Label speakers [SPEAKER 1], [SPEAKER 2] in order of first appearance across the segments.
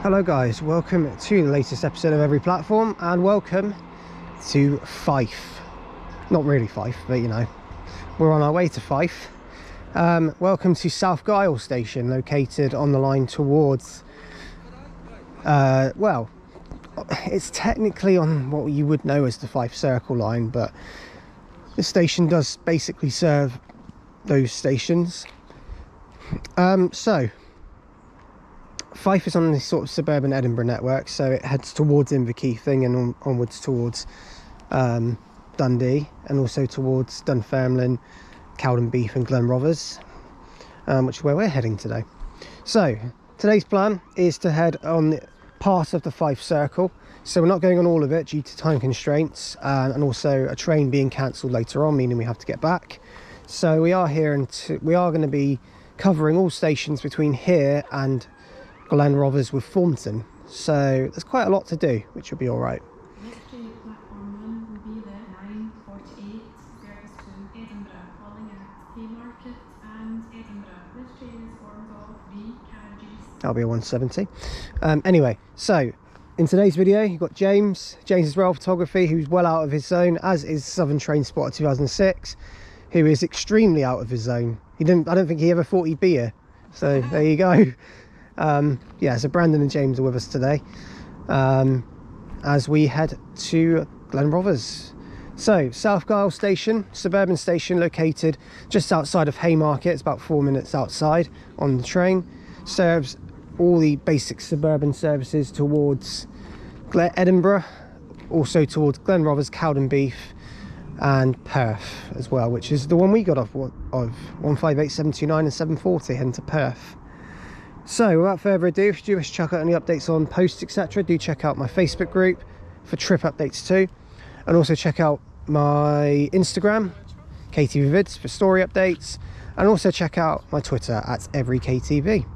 [SPEAKER 1] Hello guys, welcome to the latest episode of Every Platform, and welcome to Fife. Not really Fife, but you know, we're on our way to Fife. Welcome to South Gyle station, located on the line towards well, it's technically on what you would know as the Fife Circle Line, but the station does basically serve those stations. So Fife is on this sort of suburban Edinburgh network, so it heads towards Inverkeithing and onwards towards Dundee, and also towards Dunfermline, Cowdenbeath and Glenrothes, which is where we're heading today. So today's plan is to head on the part of the Fife Circle, so we're not going on all of it due to time constraints, and also a train being cancelled later on, meaning we have to get back. So we are here, and we are going to be covering all stations between here and Glenrothes with Thornton, so there's quite a lot to do, which will be all right.
[SPEAKER 2] Next train at platform 1 will be the 9:48 service to Edinburgh, calling at Haymarket and Edinburgh. This train is formed of 3 carriages.
[SPEAKER 1] That'll be a 170. Anyway, so in today's video you've got James is Rail Photography, who's well out of his zone, as is Southern Train Spotter 2006, who is extremely out of his zone. I don't think he ever thought he'd be here, so there you go. Yeah, so Brandon and James are with us today as we head to Glenrothes. So South Gyle station, suburban station located just outside of Haymarket. It's about 4 minutes outside on the train. Serves all the basic suburban services towards Edinburgh, also towards Glenrothes, Cowdenbeath and Perth as well, which is the one we got off of 158, 729 and 740 heading to Perth. So without further ado, if you do wish to check out any updates on posts, etc., do check out my Facebook group for trip updates too, and also check out my Instagram, KTV Vids, for story updates, and also check out my Twitter at EveryKTV.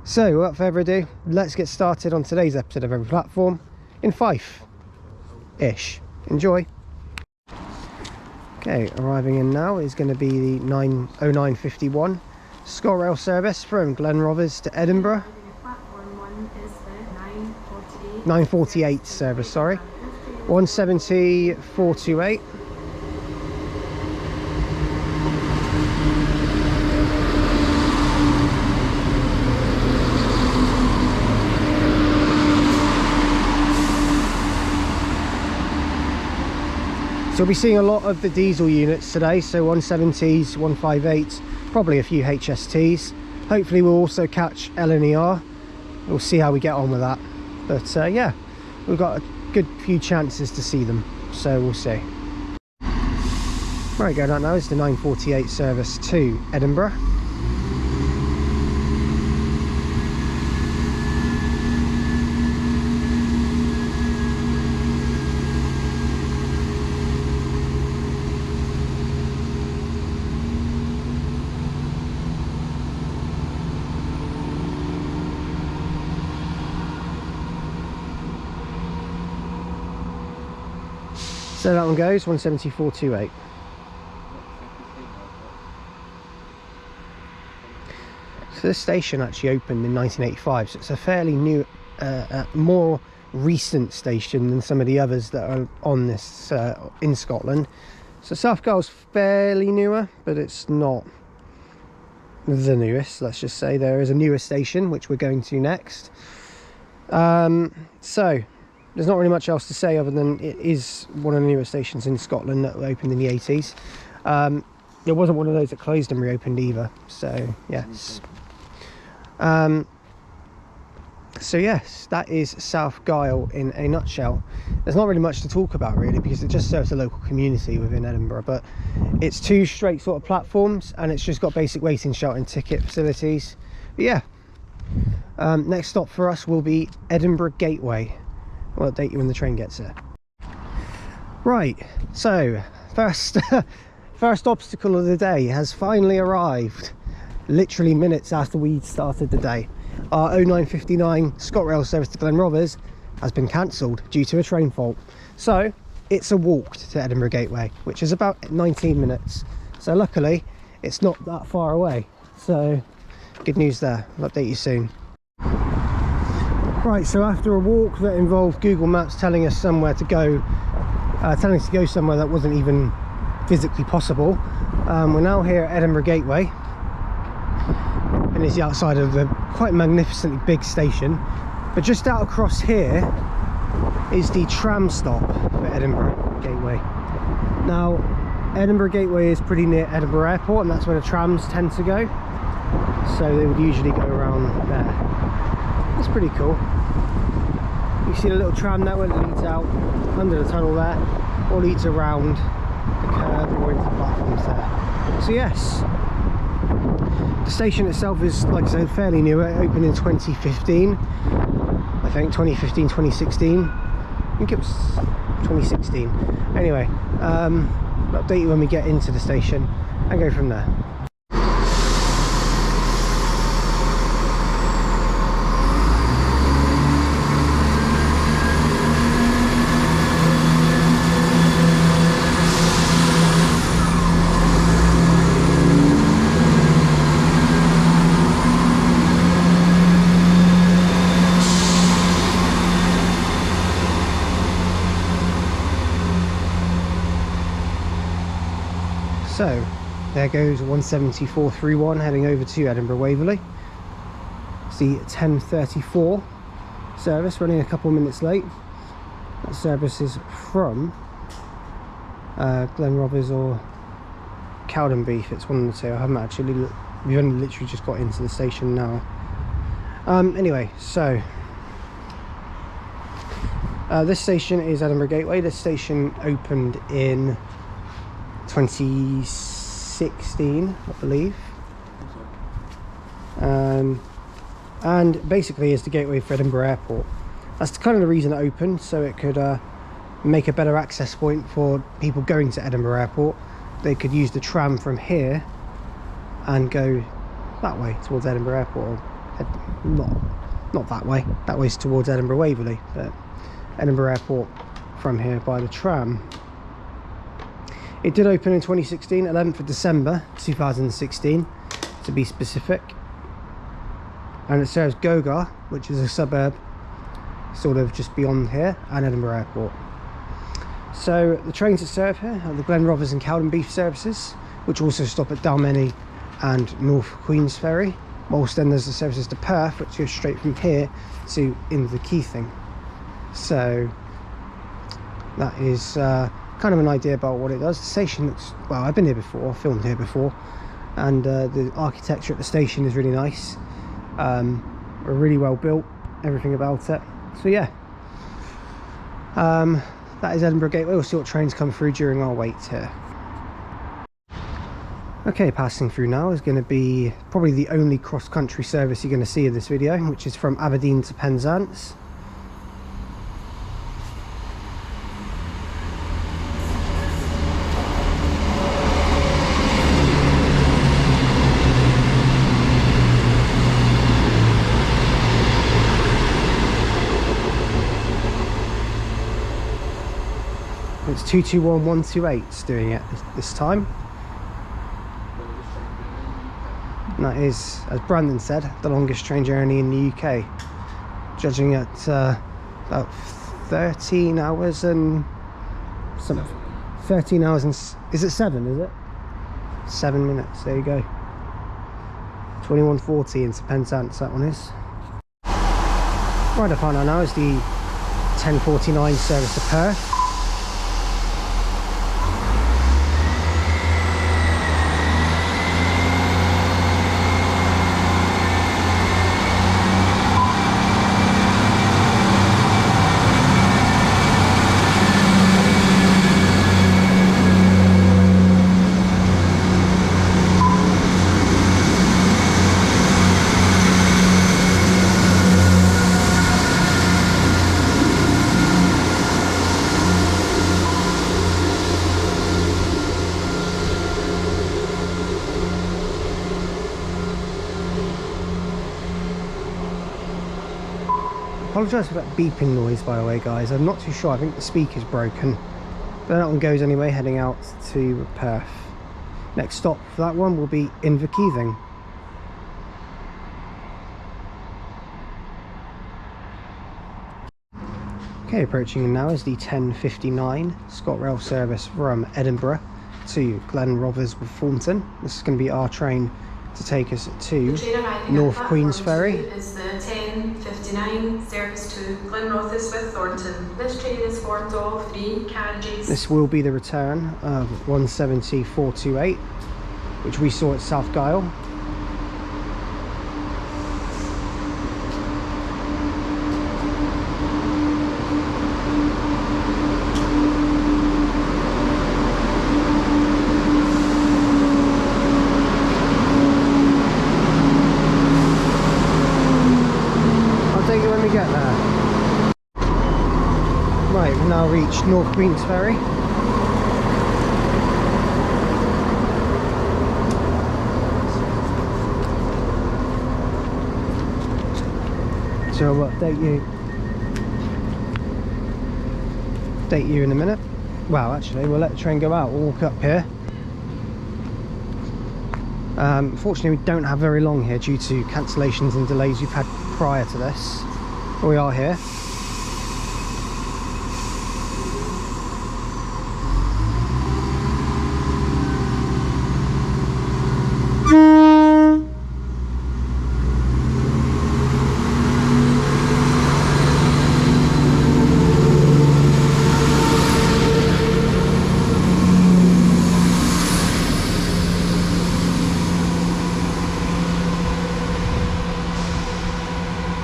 [SPEAKER 1] So without further ado, let's get started on today's episode of Every Platform in Fife-ish. Enjoy. Okay, arriving in now is going to be the 9:09:51 ScotRail service from Glenrothes to Edinburgh.
[SPEAKER 2] Platform 1 is the 9:48.
[SPEAKER 1] 9:48 service, sorry. 170-428. So we'll be seeing a lot of the diesel units today, so 170s, 158s, probably a few HSTs. Hopefully we'll also catch LNER. We'll see how we get on with that. But yeah, we've got a good few chances to see them, so we'll see. Right, going out now is the 9:48 service to Edinburgh. So that one goes 170-428. So this station actually opened in 1985, so it's a fairly new, more recent station than some of the others that are on this in Scotland. So South Gyle's fairly newer, but it's not the newest. Let's just say there is a newer station which we're going to next. So there's not really much else to say other than it is one of the newer stations in Scotland that opened in the 80s. It wasn't one of those that closed and reopened either, so yes. So yes, that is South Gyle in a nutshell. There's not really much to talk about really, because it just serves the local community within Edinburgh, but it's 2 straight sort of platforms, and it's just got basic waiting shelter and ticket facilities. But yeah, next stop for us will be Edinburgh Gateway. I'll update you when the train gets here. Right, so first obstacle of the day has finally arrived, literally minutes after we started the day. Our 09:59 ScotRail service to Glenrothes has been cancelled due to a train fault, so it's a walk to Edinburgh Gateway, which is about 19 minutes. So luckily it's not that far away, so good news there. I'll update you soon. Right, so after a walk that involved Google Maps telling us somewhere to go, telling us to go somewhere that wasn't even physically possible, we're now here at Edinburgh Gateway, and it's the outside of the quite magnificently big station. But just out across here is the tram stop for Edinburgh Gateway. Now, Edinburgh Gateway is pretty near Edinburgh Airport, and that's where the trams tend to go. So they would usually go around there. It's pretty cool. You see the little tram network that leads out under the tunnel there, or leads around the curb or into the platforms there. So yes, the station itself is, like I said, fairly new. It opened in 2015. I think 2015, 2016. I think it was 2016. Anyway, I'll update you when we get into the station and go from there. So there goes 17431 heading over to Edinburgh Waverley. It's the 10:34 service, running a couple of minutes late. That service is from Glenrothes or Cowdenbeath. It's one of the two. I haven't actually we've only literally just got into the station now. Anyway, so this station is Edinburgh Gateway. This station opened in 2016, I believe, and basically is the gateway for Edinburgh Airport. That's kind of the reason it opened, so it could make a better access point for people going to Edinburgh Airport. They could use the tram from here and go that way towards Edinburgh Airport, or not that way. That way's towards Edinburgh Waverley, but Edinburgh Airport from here by the tram. It did open in 2016, 11th of December 2016 to be specific, and it serves Gogar, which is a suburb sort of just beyond here, and Edinburgh Airport. So the trains that serve here are the Glenrothes and Cowdenbeath services, which also stop at Dalmeny and North Queensferry, whilst then there's the services to Perth, which goes straight from here to Inverkeithing. So that is kind of an idea about what it does. The station looks, well, I've been here before, I've filmed here before, and the architecture at the station is really nice. Really well built, everything about it. So yeah, that is Edinburgh Gateway. We'll see what trains come through during our wait here. Okay, passing through now is going to be probably the only cross-country service you're going to see in this video, which is from Aberdeen to Penzance. It's 221128's doing it this time. And that is, as Brandon said, the longest train journey in the UK, judging at about 13 hours and some 13 hours and is it 7? Is it 7 minutes? There you go. 2140 into Penzance, that one is. Right up on now is the 1049 service to Perth. Apologise for that beeping noise, by the way, guys. I'm not too sure. I think the speaker's broken. But that one goes anyway, heading out to Perth. Next stop for that one will be Inverkeithing. Okay, approaching now is the 10:59 ScotRail service from Edinburgh to Glenrothes with Thornton. This is going to be our train to take us to North Queensferry.
[SPEAKER 2] Is the 10:59 service to Glenrothes with Thornton. This train is formed of 3 carriages.
[SPEAKER 1] This will be the return of 17428, which we saw at South Gyle. Right, we've now reached North Queensferry. So I'll update you in a minute. Well, actually, we'll let the train go out. We'll walk up here. Unfortunately, we don't have very long here due to cancellations and delays we've had prior to this. But we are here.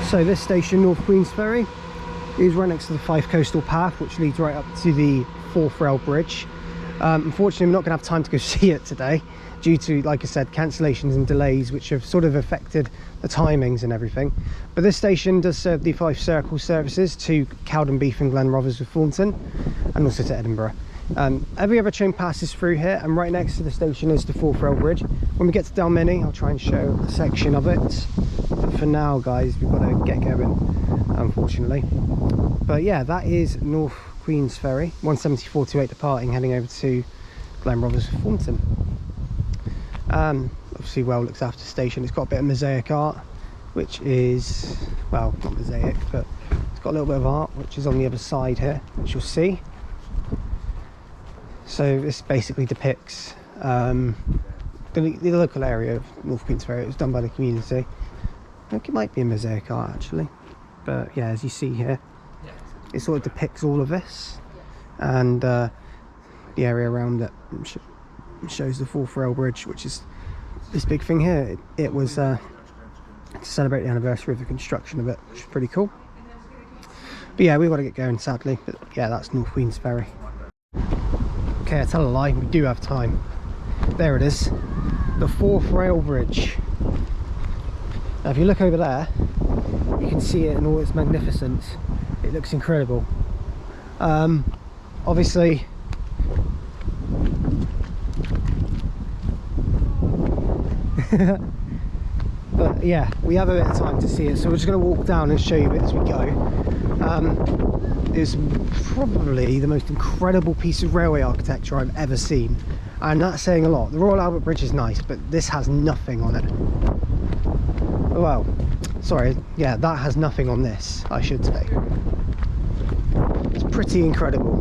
[SPEAKER 1] So this station, North Queensferry, is right next to the Fife Coastal Path, which leads right up to the 4th rail bridge. Unfortunately, we're not going to have time to go see it today due to, like I said, cancellations and delays, which have sort of affected the timings and everything. But this station does serve the Fife Circle services to Cowdenbeath and Glenrothes with Thornton, and also to Edinburgh. Every other train passes through here, and right next to the station is the 4th rail bridge. When we get to Dalmeny, I'll try and show a section of it. But for now, guys, we've got to get going, unfortunately. But yeah, that is North Queensferry, 17428 departing, heading over to Glenrothes with Thornton. Obviously well looks after the station. It's got a bit of mosaic art, which is, well, not mosaic, but it's got a little bit of art, which is on the other side here, which you'll see. So this basically depicts the local area of North Queensferry. It was done by the community. I think it might be a mosaic art actually, but yeah, as you see here, it sort of depicts all of this, and the area around it shows the 4th rail bridge, which is this big thing here. It was to celebrate the anniversary of the construction of it, which is pretty cool. But yeah, we've got to get going sadly, but yeah, that's North Queensferry. Okay, I tell a lie, we do have time. There it is, the 4th rail bridge. Now if you look over there, you can see it in all its magnificence. It looks incredible. Obviously, but yeah, we have a bit of time to see it, so we're just going to walk down and show you it as we go. It's probably the most incredible piece of railway architecture I've ever seen, and that's saying a lot. The Royal Albert Bridge is nice, but this has nothing on it. Well, sorry, yeah, that has nothing on this, I should say. It's pretty incredible,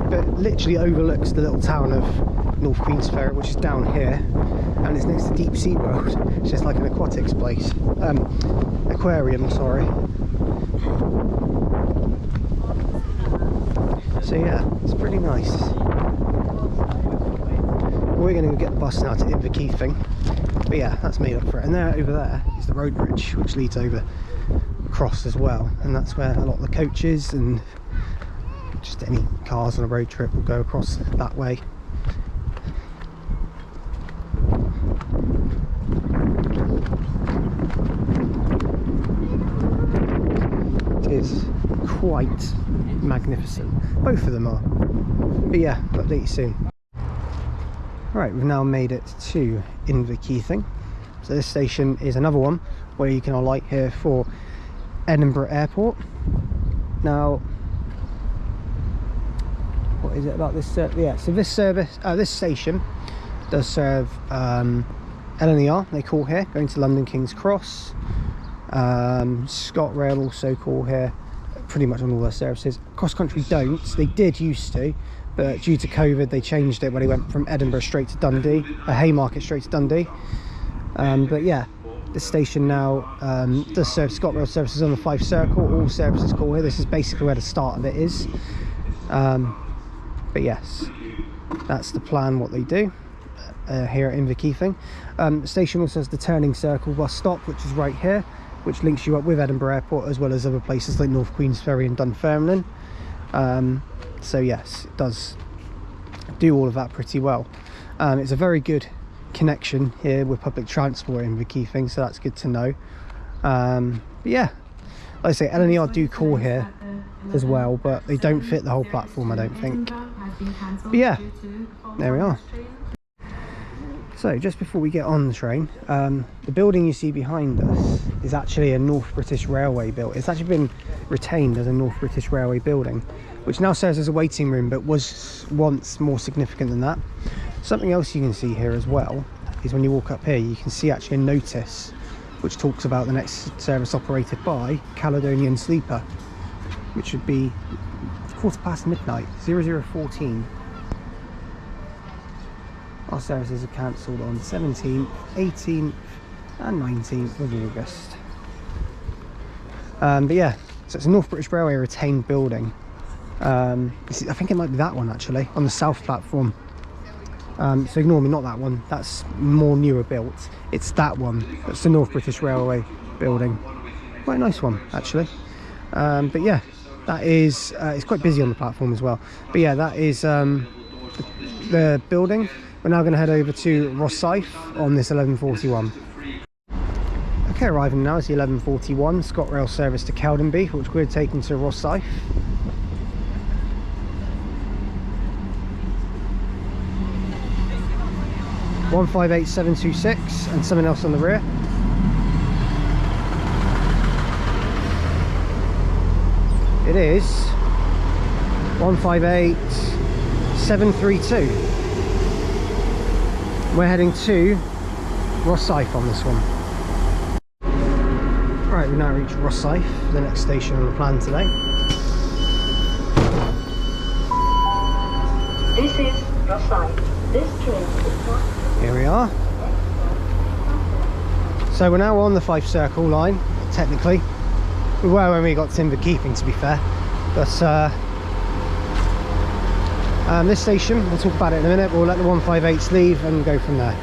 [SPEAKER 1] but literally overlooks the little town of North Queensferry, which is down here, and it's next to Deep Sea World. It's just like an aquatics place, aquarium, sorry. So yeah, it's pretty nice. We're going to get the bus now to Inverkeithing, but yeah, that's made up for it. And there, over there, is the road bridge, which leads over across as well, and that's where a lot of the coaches and just any cars on a road trip will go across that way. It is quite magnificent, both of them are, but yeah, I'll update you soon. Right, we've now made it to Inverkeithing. So this station is another one where you can alight here for Edinburgh Airport. Now, what is it about this? Yeah, so this station does serve LNER, they call here, going to London King's Cross. ScotRail also call here, pretty much on all their services. CrossCountry don't. They did used to, but due to COVID they changed it when it went from Edinburgh straight to Dundee, Haymarket straight to Dundee. But yeah, this station now does serve ScotRail services on the Fife Circle. All services call here. This is basically where the start of it is. But yes, that's the plan, what they do here at Inverkeithing. The station also has the Turning Circle bus stop, which is right here, which links you up with Edinburgh Airport as well as other places like North Queensferry and Dunfermline. So yes, it does do all of that pretty well. It's a very good connection here with public transport in Inverkeithing, so that's good to know. But yeah, like I say, L&ER do call here as well, but they don't fit the whole platform, I don't think. But yeah, there we are. So just before we get on the train, the building you see behind us is actually a North British Railway building. It's actually been retained as a North British Railway building, which now serves as a waiting room, but was once more significant than that. Something else you can see here as well is when you walk up here, you can see actually a notice which talks about the next service operated by Caledonian Sleeper, which would be midnight, 0014. Our services are cancelled on 17th, 18th and 19th of August. But yeah, so it's a North British Railway retained building. I think it might be that one actually, on the south platform. So ignore me, not that one, that's more newer built. It's that one, that's the North British Railway building. Quite a nice one actually. But yeah, that is, it's quite busy on the platform as well. But yeah, that is the building. We're now going to head over to Rosyth on this 1141. Okay, arriving now is the 1141 ScotRail service to Cowdenbeath, which we're taking to Rosyth. (158,726) and something else on the rear. It is 158,732. We're heading to Rosyth on this one. Right, we've now reached Rosyth, the next station on the plan today.
[SPEAKER 3] This is Rosyth. This train is not...
[SPEAKER 1] Here we are. So we're now on the Fife Circle Line, technically. We were when we got to Inverkeithing, to be fair. But this station, we'll talk about it in a minute. We'll let the 158s leave and go from there.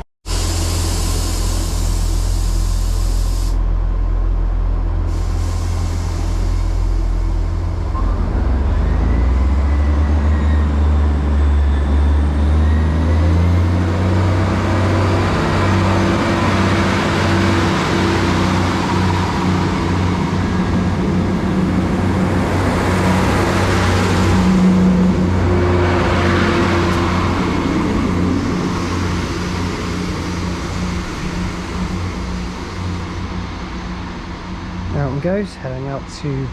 [SPEAKER 1] Out one goes, heading out to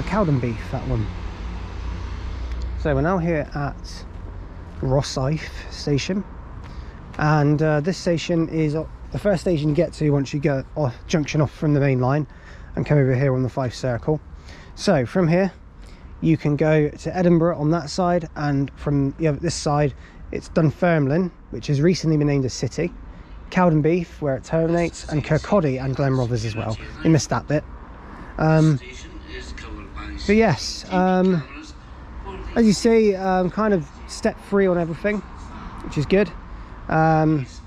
[SPEAKER 1] Cowdenbeath, that one. So we're now here at Rosyth station, and this station is the first station you get to once you get off junction off from the main line and come over here on the Fife Circle. So from here you can go to Edinburgh on that side, and from this side it's Dunfermline, which has recently been named a city, Cowdenbeath where it terminates, and Kirkcaldy and Glenrothes as well. You missed that bit. But yes, as you see, kind of step free on everything, which is good. Nice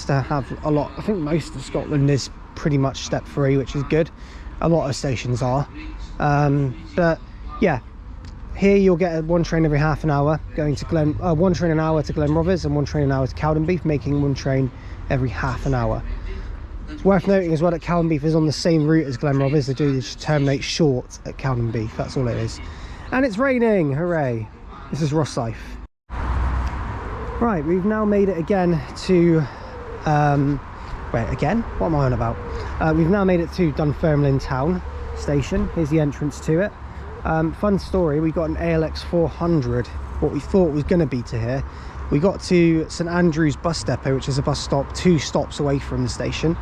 [SPEAKER 1] to have a lot. I think most of Scotland is pretty much step free, which is good. A lot of stations are, but yeah, here you'll get one train every half an hour going to one train an hour to Glenrothes and one train an hour to Cowdenbeath, making one train every half an hour. It's worth noting as well that Cowdenbeath is on the same route as Glenrothes. They do just terminate short at Cowdenbeath, that's all it is. And it's raining, hooray! This is Rosyth. Right, we've now made it again to wait, again? What am I on about? We've now made it to Dunfermline town station. Here's the entrance to it. Fun story, we got an ALX 400, what we thought was going to be to here. We got to St Andrews bus depot, which is a bus stop 2 stops away from the station,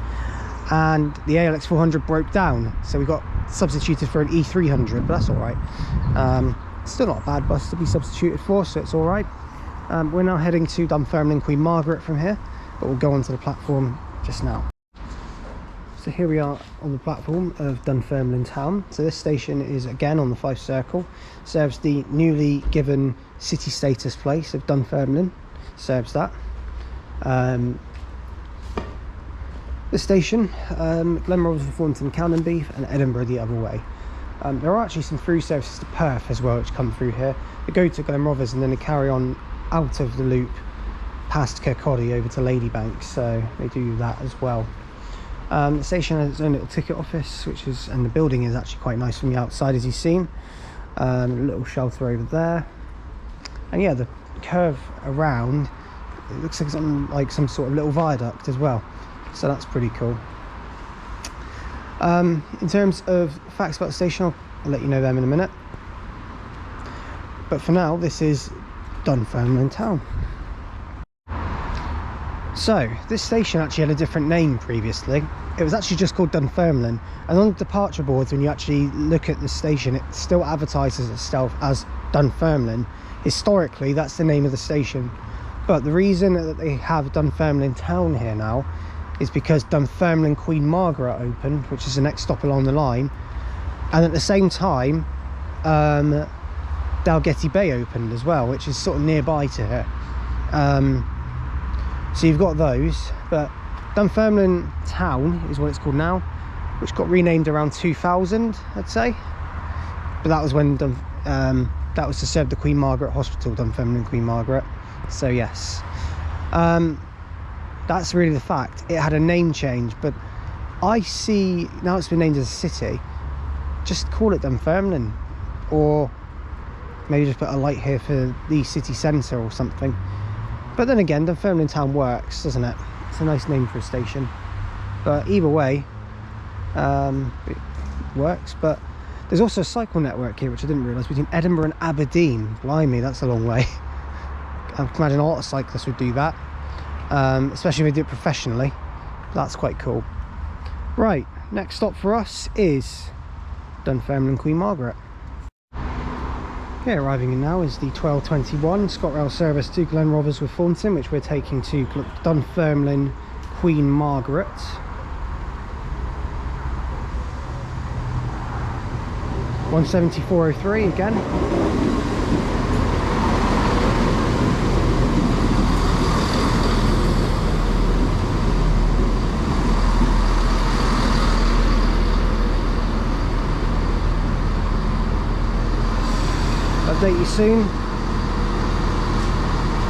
[SPEAKER 1] and the ALX 400 broke down, so we got substituted for an E300, but that's all right. Still not a bad bus to be substituted for, so it's all right. We're now heading to Dunfermline Queen Margaret from here, but we'll go onto the platform just now. So here we are on the platform of Dunfermline town. So this station is again on the Fife Circle, serves the newly given city status place of Dunfermline, serves that. This station, Glenrothes, Thornton, Cowdenbeath and Edinburgh the other way. There are actually some through services to Perth as well which come through here. They go to Glenrothes and then they carry on out of the loop past Kirkcaldy over to Ladybank, so they do that as well. The station has its own little ticket office, and the building is actually quite nice from the outside, as you've seen. A little shelter over there, and yeah, the curve around, it looks like some sort of little viaduct as well, so that's pretty cool. In terms of facts about the station, I'll let you know them in a minute, but for now this is Dunfermline town. So this station actually had a different name previously. It was actually just called Dunfermline, and on the departure boards, when you actually look at the station, it still advertises itself as Dunfermline. Historically, that's the name of the station, but the reason that they have Dunfermline town here now is because Dunfermline Queen Margaret opened, which is the next stop along the line, and at the same time Dalgety Bay opened as well, which is sort of nearby to here. So you've got those, but Dunfermline town is what it's called now, which got renamed around 2000, I'd say. But that was when that was to serve the Queen Margaret Hospital, Dunfermline Queen Margaret. So yes, that's really the fact. It had a name change, but I see now it's been named as a city. Just call it Dunfermline, or maybe just put a light here for the city centre or something. But then again, Dunfermline town works, doesn't it? It's a nice name for a station. But either way, it works. But there's also a cycle network here, which I didn't realise, between Edinburgh and Aberdeen. Blimey, that's a long way. I can imagine a lot of cyclists would do that, especially if they do it professionally. That's quite cool. Right, next stop for us is Dunfermline Queen Margaret. Okay, arriving in now is the 12:21 ScotRail service to Glenrothes with Thornton, which we're taking to Dunfermline Queen Margaret. £174.03 again. Update you soon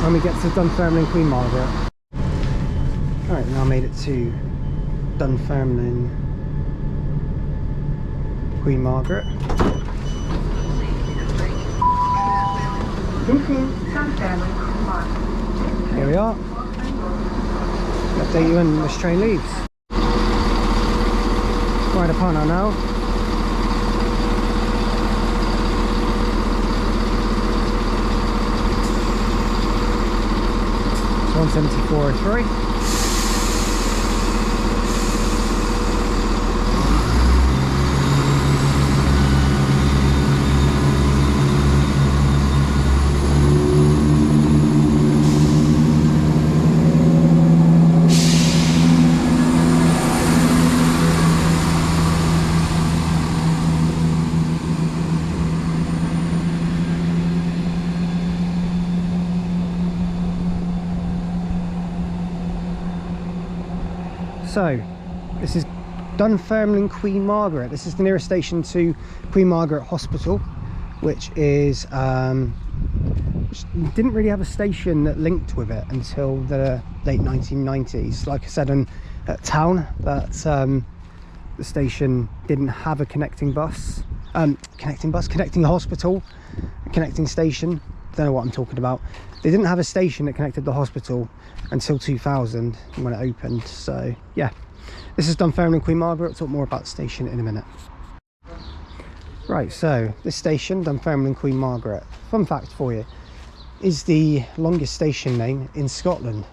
[SPEAKER 1] when we get to Dunfermline Queen Margaret. Alright, now made it to Dunfermline Queen Margaret.
[SPEAKER 3] This is Dunfermline Queen Margaret.
[SPEAKER 1] Here we are. Update you when this train leaves. Right upon her now. £174.03. So, this is Dunfermline Queen Margaret. This is the nearest station to Queen Margaret Hospital, which is which didn't really have a station that linked with it until the late 1990s. Like I said in town, that the station didn't have a connecting hospital, connecting station. Don't know what I'm talking about. They didn't have a station that connected the hospital until 2000 when it opened. So yeah, this is Dunfermline Queen Margaret. We'll talk more about the station in a minute. Right, so this station, Dunfermline Queen Margaret, fun fact for you, is the longest station name in Scotland.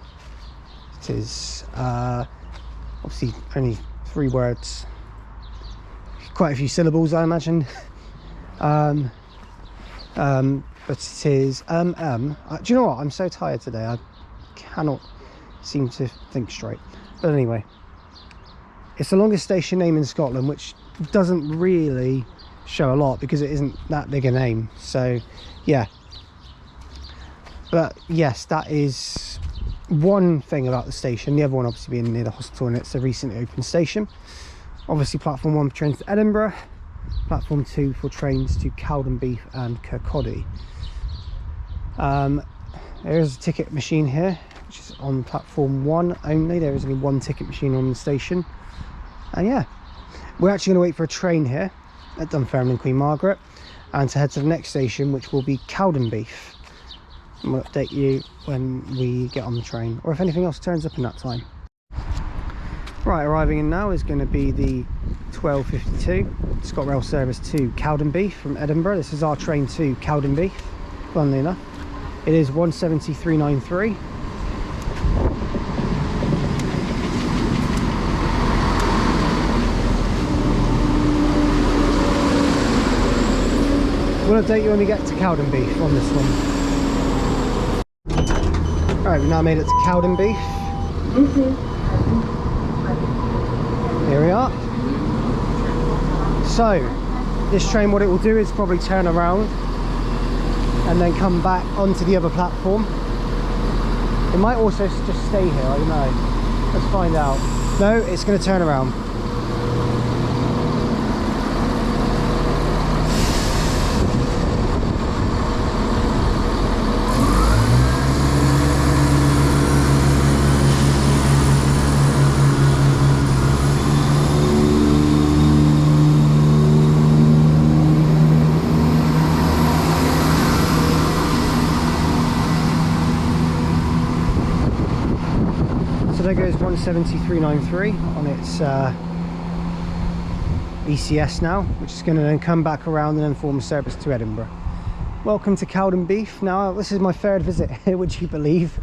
[SPEAKER 1] It is obviously only 3 words. quite a few syllables, I imagine. But it is do you know what, I'm so tired today, I cannot seem to think straight. But anyway, it's the longest station name in Scotland, which doesn't really show a lot because it isn't that big a name. So yeah, but yes, that is one thing about the station. The other one obviously being near the hospital, and it's a recently opened station. Obviously platform 1 for trains to Edinburgh, platform 2 for trains to Cowdenbeath and Kirkcaldy. There is a ticket machine here, which is on platform 1 only. There is only one ticket machine on the station. And yeah, we're actually going to wait for a train here at Dunfermline and Queen Margaret, and to head to the next station, which will be Cowdenbeath. And we'll update you when we get on the train, or if anything else turns up in that time. Right, arriving in now is going to be the 12:52 ScotRail service to Cowdenbeath from Edinburgh. This is our train to Cowdenbeath, funnily enough. It is 173.93. We'll update you when we get to Cowdenbeath on this one. Alright, we've now made it to Cowdenbeath. Here we are. So, this train, what it will do is probably turn around and then come back onto the other platform. It might also just stay here, I don't know. Let's find out. No, it's going to turn around. There goes 173.93 on its ECS now, which is going to then come back around and then form a service to Edinburgh. Welcome to Cowdenbeath. Now, this is my third visit here, would you believe?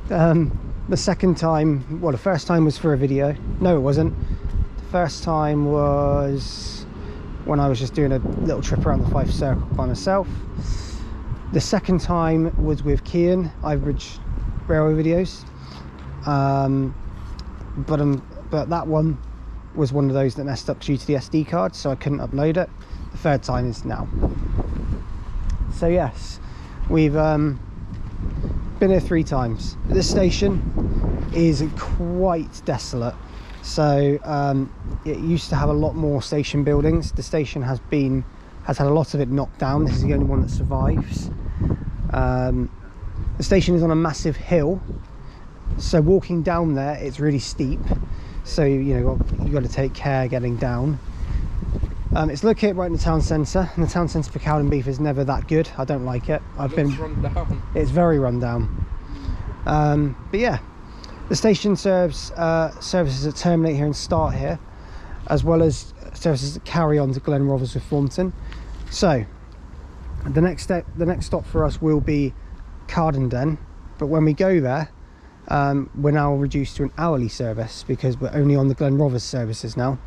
[SPEAKER 1] The second time, well, the first time was for a video. No, it wasn't. The first time was when I was just doing a little trip around the Fife Circle by myself. The second time was with Kian, Ivebridge Railway videos. But that one was one of those that messed up due to the SD card, so I couldn't upload it. The third time is now. So yes, we've been here 3 times. This station is quite desolate. So it used to have a lot more station buildings. The station has had a lot of it knocked down. This is the only one that survives. The station is on a massive hill. So walking down there, it's really steep, so you've got to take care getting down. It's located right in the town centre, and the town centre for Cowdenbeath is never that good. I don't like it.
[SPEAKER 4] Run down.
[SPEAKER 1] It's very run down. But yeah, the station serves services that terminate here and start here, as well as services that carry on to Glenrothes with Thornton. So the next stop for us will be Cowdenbeath, but when we go there, we're now reduced to an hourly service because we're only on the Glenrothes services now.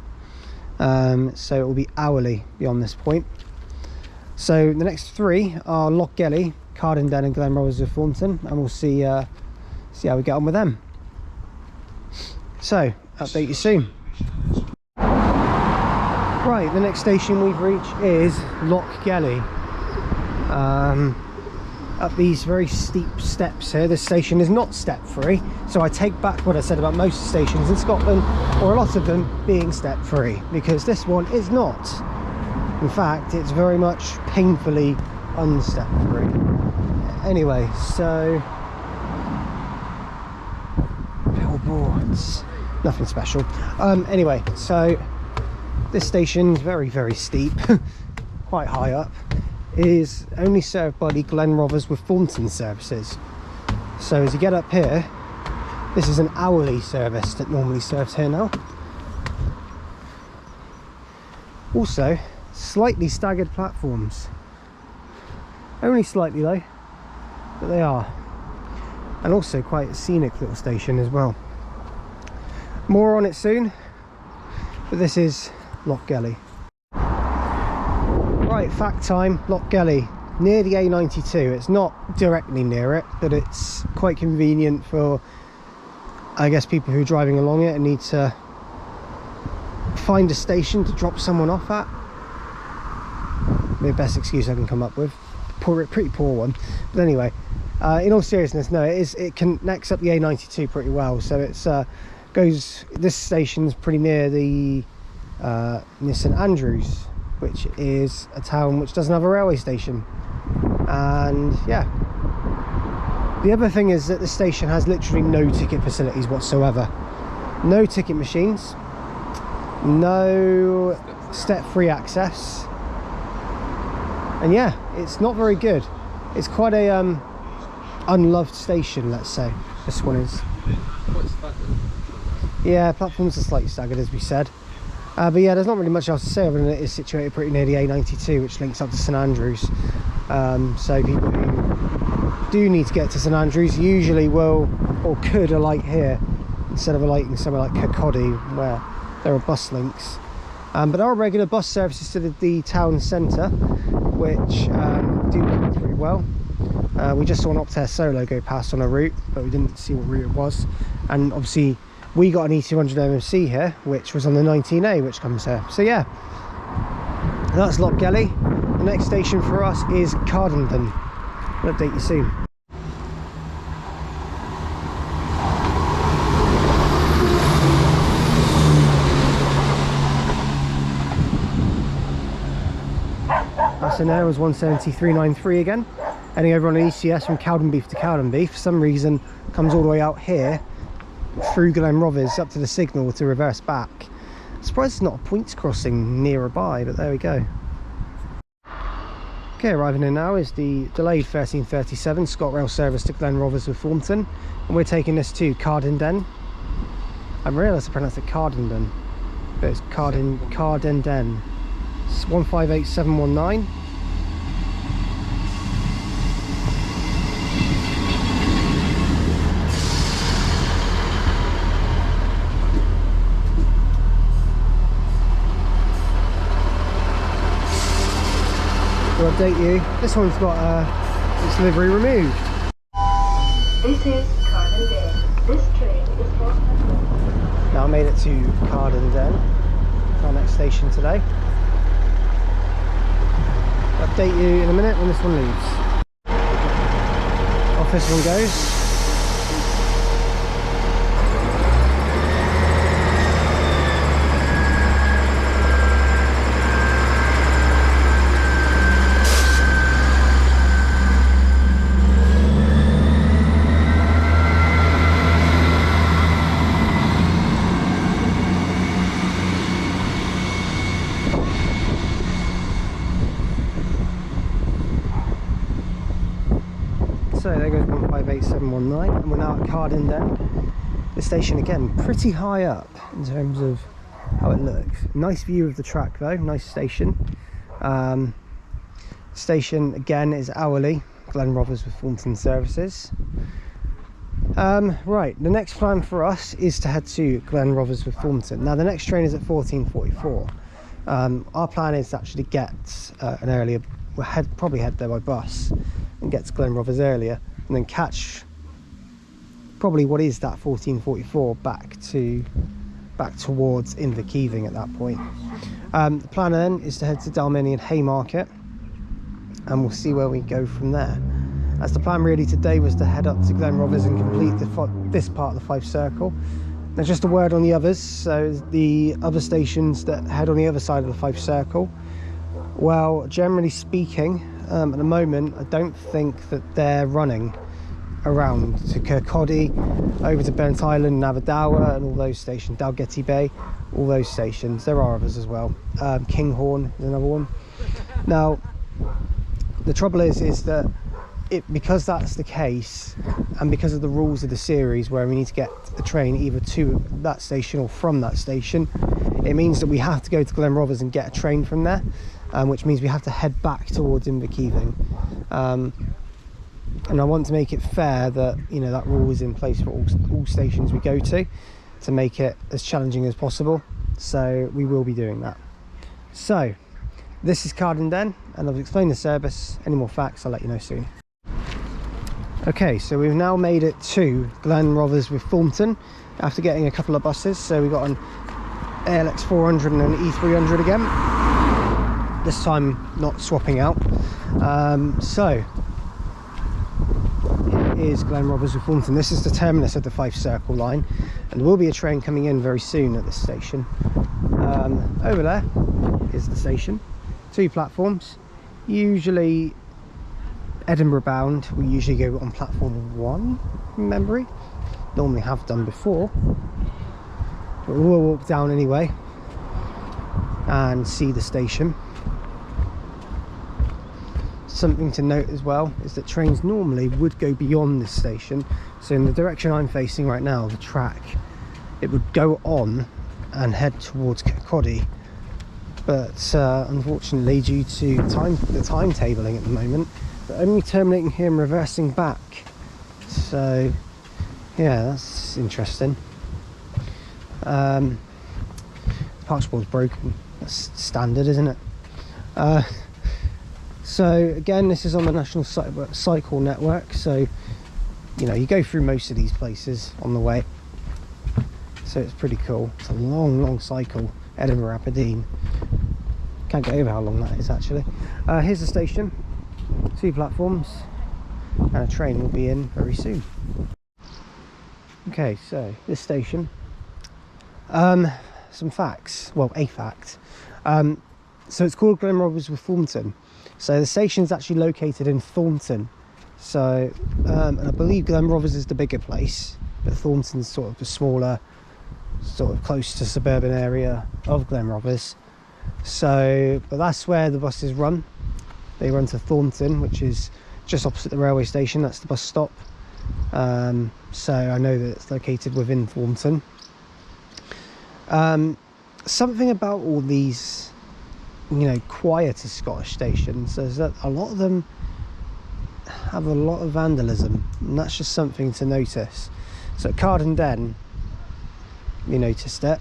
[SPEAKER 1] So it will be hourly beyond this point. So the next 3 are Lochgelly, Cowdenbeath and Glenrothes of Thornton, and we'll see how we get on with them. So update you soon. Right, the next station we've reached is Lochgelly. Up these very steep steps here. This station is not step free, so I take back what I said about most stations in Scotland, or a lot of them, being step free, because this one is not. In fact, it's very much painfully unstep free. Anyway, so billboards, nothing special. Anyway, so this station's very, very steep, quite high up. Is only served by the Glenrothes with Thornton services. So as you get up here, this is an hourly service that normally serves here now. Also, slightly staggered platforms. Only slightly though, but they are. And also quite a scenic little station as well. More on it soon, but this is Lochgelly. Right, fact time, Loch Gelly, near the A92. It's not directly near it, but it's quite convenient for, I guess, people who are driving along it and need to find a station to drop someone off at. The best excuse I can come up with. Pretty poor one. But anyway, in all seriousness, no, it connects up the A92 pretty well. So it's this station's pretty near the near St Andrews, which is a town which doesn't have a railway station. And yeah, the other thing is that the station has literally no ticket facilities whatsoever. No ticket machines, no step-free access, and yeah, it's not very good. It's quite a unloved station, let's say. This one is. Yeah, platforms are slightly staggered, as we said. But yeah, there's not really much else to say other than it is situated pretty near the A92, which links up to St Andrews. So people who do need to get to St Andrews usually will, or could, alight here instead of alighting somewhere like Kirkcaldy, where there are bus links. But there are regular bus services to the town centre, which do connect pretty well. We just saw an Optare Solo go past on a route, but we didn't see what route it was. And obviously we got an E200 MMC here, which was on the 19A, which comes here. So yeah, that's Loch Gelly. The next station for us is Cowdenbeath. I'll update you soon. That's in there was 173.93 again. Heading over on an ECS from Cowdenbeath to Cowdenbeath. For some reason, comes all the way out here through Glenrothes up to the signal to reverse back. I'm surprised it's not a points crossing nearby, but there we go. Okay, arriving in now is the delayed 1337 ScotRail service to Glenrothes with Thornton, and we're taking this to Cowdenbeath. I realised I pronounced it Cowdenbeath, but it's Cowdenbeath. It's 158719. To update you, this one's got its livery removed.
[SPEAKER 3] This is Cowdenbeath. This train is for...
[SPEAKER 1] Now I made it to Cowdenbeath, our next station today. Update you in a minute when this one leaves. Off this one goes. So there goes 158719, and we're now at Cowdenbeath. The station again, pretty high up in terms of how it looks. Nice view of the track though, nice station. Station again is hourly, Glenrothes with Thornton services. Right, the next plan for us is to head to Glenrothes with Thornton. Now the next train is at 14:44. Our plan is to actually get an earlier, we'll probably head there by bus and get to Glenrothes earlier, and then catch probably what is that 14:44 back towards Inverkeithing at that point. The plan then is to head to Dalmeny and Haymarket, and we'll see where we go from there. As the plan really today was to head up to Glenrothes and complete this part of the Fife Circle. Now just a word on the others, so the other stations that head on the other side of the Fife Circle, well, generally speaking, at the moment I don't think that they're running around to Kirkcaldy, over to Bent Island, Navidawa and all those stations, Dalgety Bay, all those stations. There are others as well. Kinghorn is another one. Now the trouble is that because that's the case, and because of the rules of the series where we need to get the train either to that station or from that station, it means that we have to go to Glenrothes and get a train from there, which means we have to head back towards Inverkeithing. And I want to make it fair that, you know, that rule is in place for all stations we go to make it as challenging as possible. So we will be doing that. So This is Cowdenbeath, and I've explained the service. Any more facts, I'll let you know soon. Okay, so we've now made it to Glenrothes with Thornton after getting a couple of buses. So we got an ALX 400 and an E300 again. This time not swapping out. So here is Glenrothes with Thornton. This is the terminus of the Fife Circle Line, and there will be a train coming in very soon at this station. Over there is the station. 2 platforms, usually Edinburgh bound. We usually go on platform 1 from memory, normally have done before, but we'll walk down anyway and see the station. Something to note as well is that trains normally would go beyond this station, so in the direction I'm facing right now, the track, it would go on and head towards Kirkcaldy. But unfortunately, due to the timetabling at the moment, they're only terminating here and reversing back. So yeah, that's interesting. Parks board's broken. That's standard, isn't it? So again, this is on the National Cycle Network, so you know, you go through most of these places on the way, so it's pretty cool. It's a long cycle, Edinburgh Aberdeen. Can't get over how long that is actually. Here's the station, 2 platforms, and a train will be in very soon. Okay, so this station, some facts, well, a fact. So it's called Glenrothes with Thornton. So the station is actually located in Thornton. So and I believe Glenrothes is the bigger place, but Thornton's sort of the smaller, sort of close to suburban area of Glenrothes. So, but that's where the buses run. They run to Thornton, which is just opposite the railway station. That's the bus stop. So I know that it's located within Thornton. Something about all these, you know, quieter Scottish stations is that a lot of them have a lot of vandalism, and that's just something to notice. So at Cowdenbeath, we noticed it.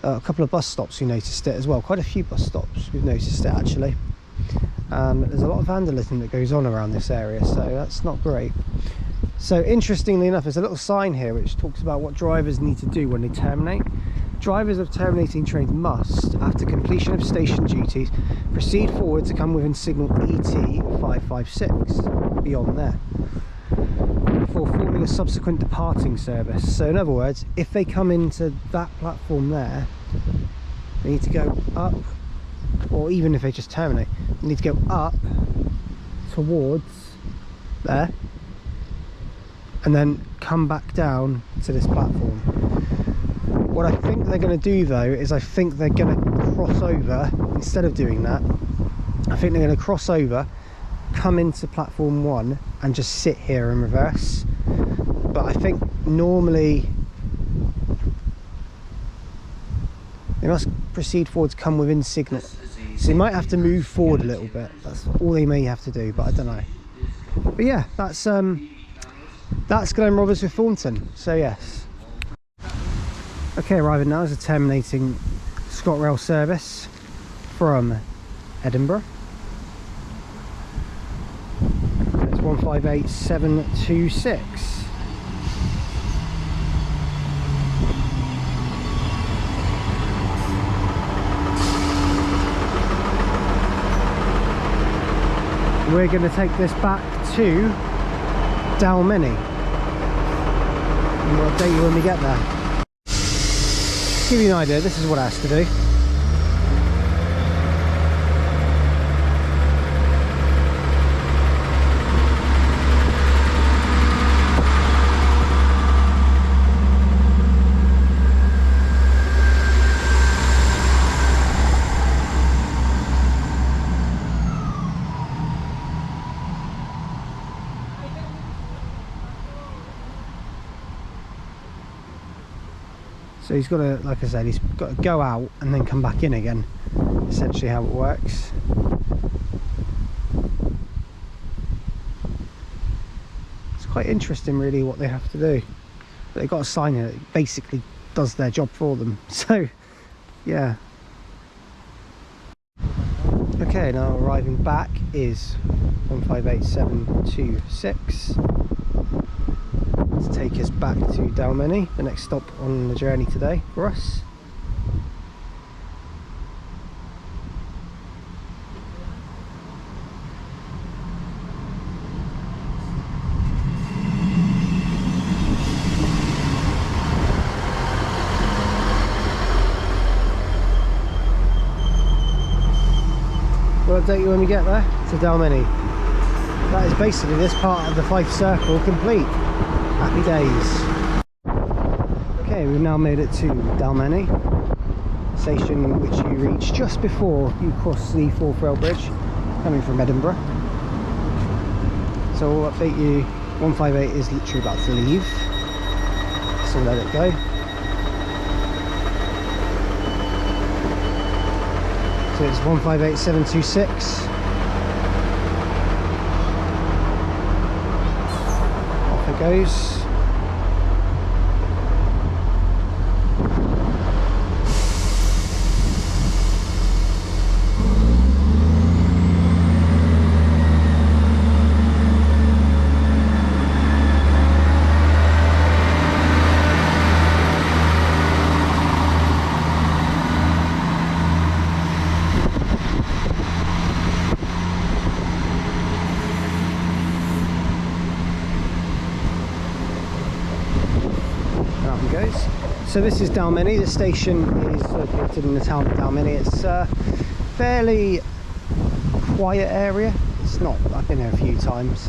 [SPEAKER 1] A couple of bus stops we noticed it as well. Quite a few bus stops we've noticed it actually. There's a lot of vandalism that goes on around this area, so that's not great. So interestingly enough, there's a little sign here which talks about what drivers need to do when they terminate. Drivers of terminating trains must, after completion of station duties, proceed forward to come within signal ET 556 beyond there, before forming a subsequent departing service. So in other words, if they come into that platform there, they need to go up, or even if they just terminate, they need to go up towards there and then come back down to this platform. What I think they're going to do though is I think they're going to cross over. Instead of doing that, I think they're going to cross over, come into platform 1 and just sit here in reverse. But I think normally they must proceed forward to come within signal, so they might have to move forward a little bit. That's all they may have to do, but I don't know. But yeah, that's Glenrothes with Thornton. So yes. Okay, arriving now is a terminating ScotRail service from Edinburgh. It's 158726. We're going to take this back to Dalmeny, and we'll update you when we get there. To give you an idea, this is what it has to do. So he's got to, like I said, he's got to go out and then come back in again, essentially how it works. It's quite interesting really what they have to do. But they've got a sign here that basically does their job for them. So, yeah. Okay, Okay, now arriving back is 158726 to take us back to Dalmeny, the next stop on the journey today for us. We'll update you when we get there to Dalmeny. That is basically this part of the Fife Circle complete. Happy days. Okay, we've now made it to Dalmeny station, which you reach just before you cross the 4th rail bridge coming from Edinburgh. So we'll update you. 158 is literally about to leave, so let it go. So it's 158726. Off it goes. So this is Dalmeny. The station is located in the town of Dalmeny. It's a fairly quiet area. It's not, I've been there a few times.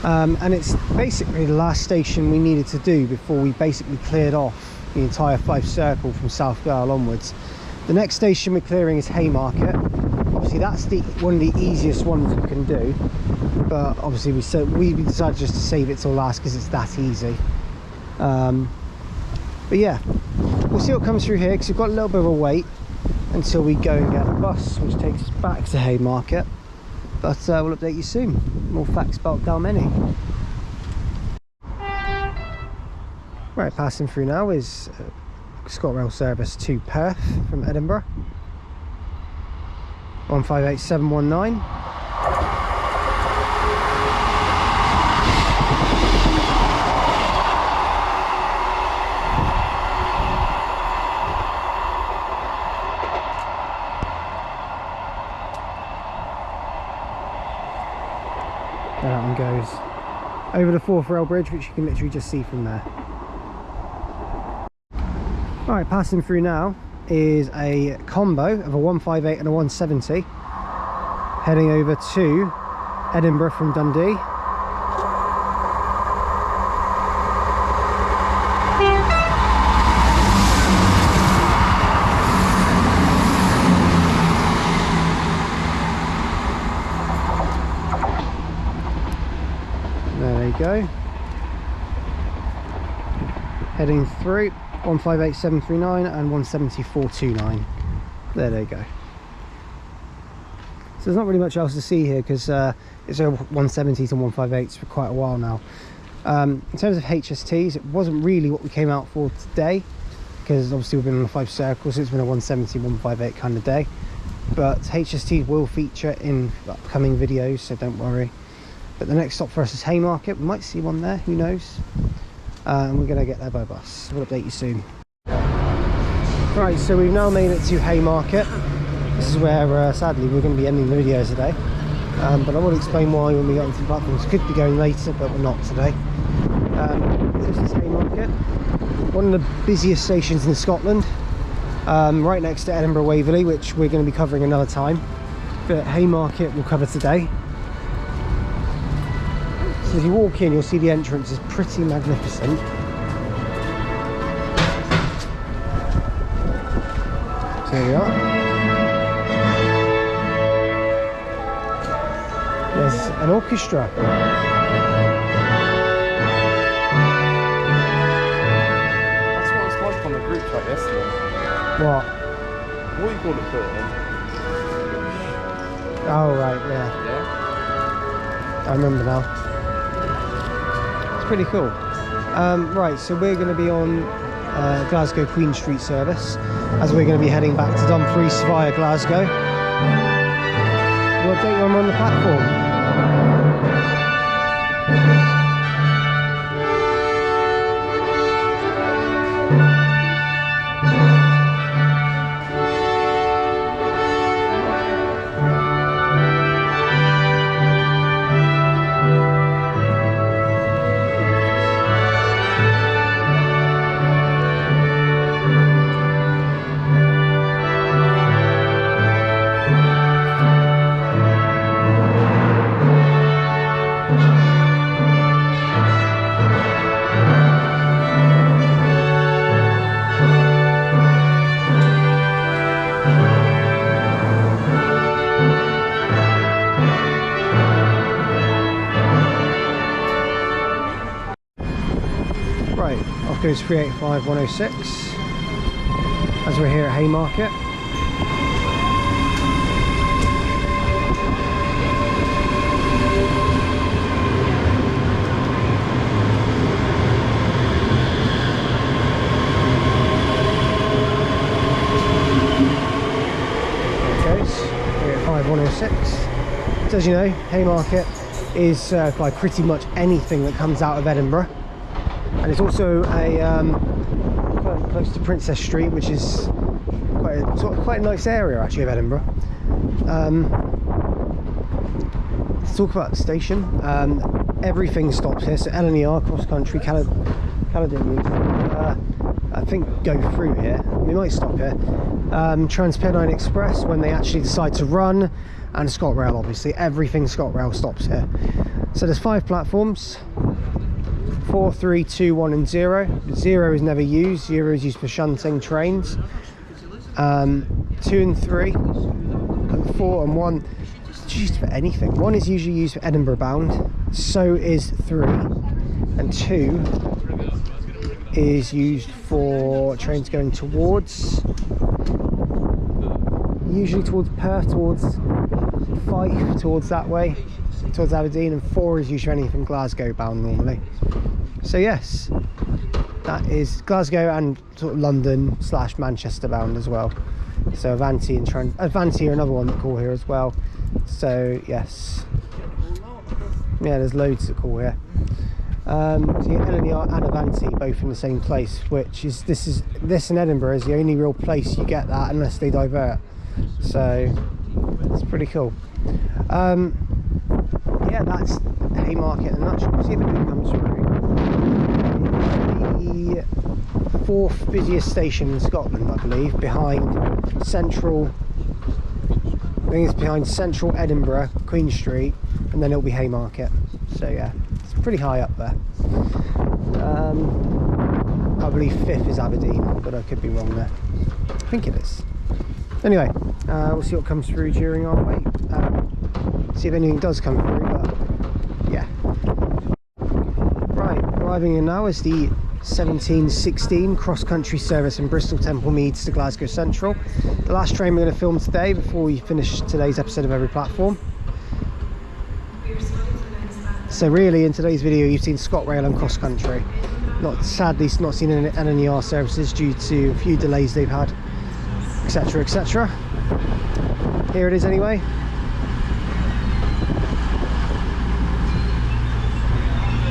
[SPEAKER 1] And it's basically the last station we needed to do before we basically cleared off the entire Fife Circle from South Gyle onwards. The next station we're clearing is Haymarket. Obviously that's one of the easiest ones we can do, but obviously we decided just to save it till last because it's that easy. But yeah, we'll see what comes through here because we've got a little bit of a wait until we go and get a bus which takes us back to Haymarket. But we'll update you soon. More facts about Dalmeny. Right, passing through now is ScotRail service to Perth from Edinburgh. 158719. There that one goes over the 4th rail bridge, which you can literally just see from there. Alright, passing through now is a combo of a 158 and a 170 heading over to Edinburgh from Dundee. Go heading through 158739 and 17429. There they go. So there's not really much else to see here because it's over 170s and 158s for quite a while now. In terms of HSTs, it wasn't really what we came out for today because obviously we've been on the Fife Circle, so it's been a 170 158 kind of day, but HSTs will feature in upcoming videos, so don't worry. But the next stop for us is Haymarket. We might see one there, who knows. And we're going to get there by bus. We'll update you soon. Right, so we've now made it to Haymarket. This is where, sadly, we're going to be ending the video today. But I will explain why when we get onto the platforms. Could be going later, but we're not today. This is Haymarket. One of the busiest stations in Scotland. Right next to Edinburgh Waverley, which we're going to be covering another time. But Haymarket we'll cover today. So as you walk in, you'll see the entrance is pretty magnificent. So here we are. There's an orchestra.
[SPEAKER 4] That's what it's like on the group chat yesterday.
[SPEAKER 1] What?
[SPEAKER 4] What do you call it for?
[SPEAKER 1] Oh right, yeah. I remember now. Pretty cool. Right, so we're going to be on Glasgow Queen Street service as we're going to be heading back to Dumfries via Glasgow. We'll update you when we're on the platform. Right, off goes 385 106 as we're here at Haymarket. There it goes, 385 106. So as you know, Haymarket is by pretty much anything that comes out of Edinburgh. And it's also a quite close to Princess Street, which is quite a nice area actually of Edinburgh. Let's talk about the station. Everything stops here, so LNER, CrossCountry, Cowdenbeath, I think go through here. We might stop here. Transpennine Express when they actually decide to run, and ScotRail obviously. Everything ScotRail stops here. So there's 5 platforms. 4, 3, 2, 1 and 0. 0 is never used. 0 is used for shunting trains. 2 and 3, and 4 and 1 is used for anything. 1 is usually used for Edinburgh bound. So is 3. And 2 is used for trains going towards, usually towards Perth, towards Fife, towards that way, towards Aberdeen. And 4 is used for anything Glasgow bound normally. So yes, that is Glasgow and sort of London / Manchester bound as well. So Avanti and Avanti are another one that call here as well. So yes, yeah, there's loads that call here. So you get LNER and Avanti both in the same place, which is this in Edinburgh is the only real place you get that unless they divert. So it's pretty cool. Yeah, that's Haymarket in a nutshell. See if anything comes through. The 4th busiest station in Scotland, I believe, behind Central. I think it's behind Central, Edinburgh, Queen Street, and then it'll be Haymarket. So yeah, it's pretty high up there. I believe 5th is Aberdeen, but I could be wrong there. I think it is. Anyway, we'll see what comes through during our wait. See if anything does come through, but yeah. Right, arriving in now is the 1716 cross-country service from Bristol Temple Meads to Glasgow Central. The last train we're going to film today before we finish today's episode of Every Platform. So really in today's video you've seen ScotRail and CrossCountry. Sadly not seen any LNER services due to a few delays they've had, etc, etc. Here it is anyway.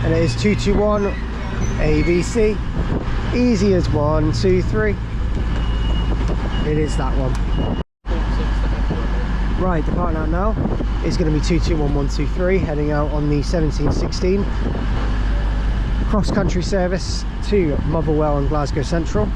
[SPEAKER 1] And it is 221 ABC, easy as 1, 2, 3. It is that one. Right, departing out now is going to be 221 123, heading out on the 1716 cross-country service to Motherwell and Glasgow Central.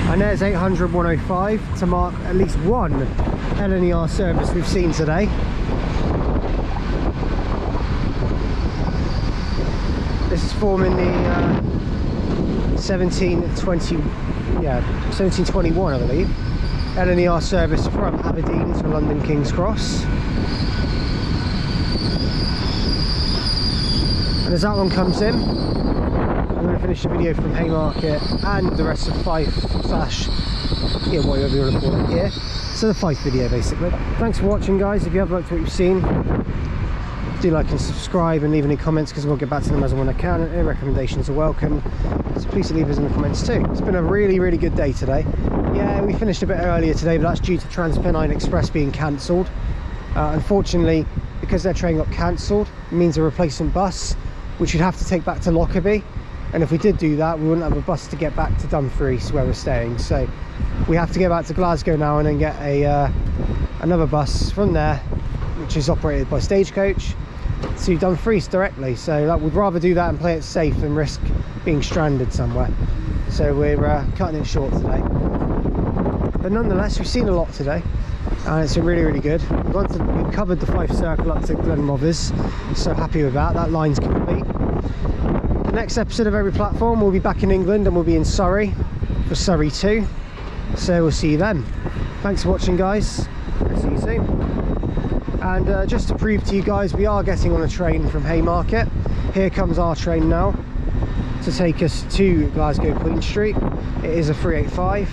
[SPEAKER 1] And there's 800 105 to mark at least one LNER service we've seen today. This is forming the 1721 I believe. LNER service from Aberdeen to London King's Cross. And as that one comes in, I'm going to finish the video from Haymarket and the rest of Fife slash, yeah, whatever you want to call it here. So the Fife video basically. Thanks for watching, guys. If you have liked what you've seen, do like and subscribe and leave any comments, because we'll get back to them as and when I can. Any recommendations are welcome, so please leave us in the comments too. It's been a really good day today. Yeah, we finished a bit earlier today, but that's due to Transpennine Express being cancelled. Unfortunately, because their train got cancelled, it means a replacement bus which you'd have to take back to Lockerbie, and if we did do that, we wouldn't have a bus to get back to Dumfries where we're staying. So we have to go back to Glasgow now and then get a another bus from there, which is operated by Stagecoach, to Dumfries directly. So that, we'd rather do that and play it safe than risk being stranded somewhere. So we're cutting it short today. But nonetheless, we've seen a lot today, and it's been really good. We've covered the Fife Circle up to Glenrothes, so happy with that. That line's complete. The next episode of Every Platform, we'll be back in England and we'll be in Surrey for Surrey 2. So we'll see you then. Thanks for watching, guys. I'll see you soon. And just to prove to you guys, we are getting on a train from Haymarket. Here comes our train now to take us to Glasgow Queen Street. It is a 385.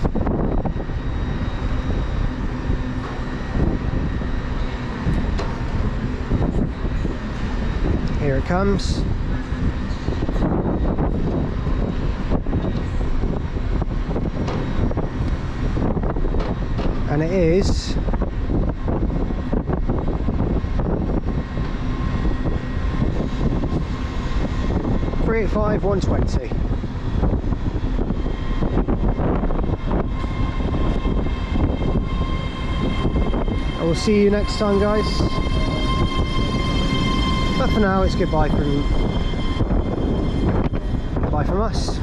[SPEAKER 1] Here it comes. And it is 385 120. I will see you next time, guys. But for now, it's goodbye from us.